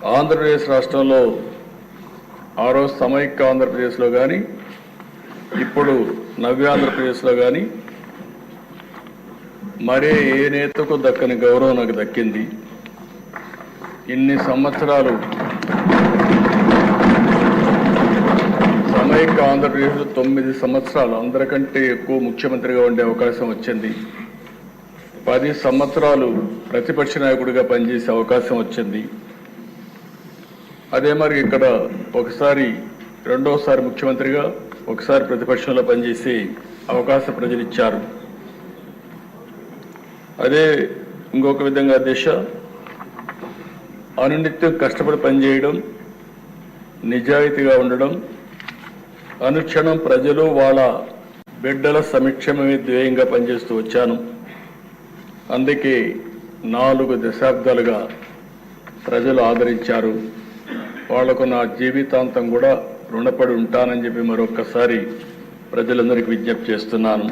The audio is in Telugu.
ఆంధ్రప్రదేశ్ రాష్ట్రంలో ఆ రోజు సమైక్య ఆంధ్రప్రదేశ్లో కానీ ఇప్పుడు నవ్యాంధ్రప్రదేశ్లో కానీ మరే ఏ నేతకు దక్కని గౌరవం నాకు దక్కింది. ఇన్ని సంవత్సరాలు సమైక్య ఆంధ్రప్రదేశ్లో 9 సంవత్సరాలు అందరికంటే ఎక్కువ ముఖ్యమంత్రిగా ఉండే అవకాశం వచ్చింది. 10 సంవత్సరాలు ప్రతిపక్ష నాయకుడిగా పనిచేసే అవకాశం వచ్చింది. అదే మరి ఇక్కడ ఒకసారి రెండోసారి ముఖ్యమంత్రిగా ఒకసారి ప్రతిపక్షంలో పనిచేసే అవకాశం ప్రజలు ఇచ్చారు. అదే ఇంకొక విధంగా దిశ అనునిత్యం కష్టపడి పనిచేయడం, నిజాయితీగా ఉండడం, అనుక్షణం ప్రజలు వాళ్ళ బిడ్డల సంక్షేమమే ధ్యేయంగా పనిచేస్తూ వచ్చాను. అందుకే 4 దశాబ్దాలుగా ప్రజలు ఆదరించారు. వాళ్లకు నా జీవితాంతం కూడా రుణపడి ఉంటానని చెప్పి మరొక్కసారి ప్రజలందరికీ విజ్ఞప్తి చేస్తున్నాను.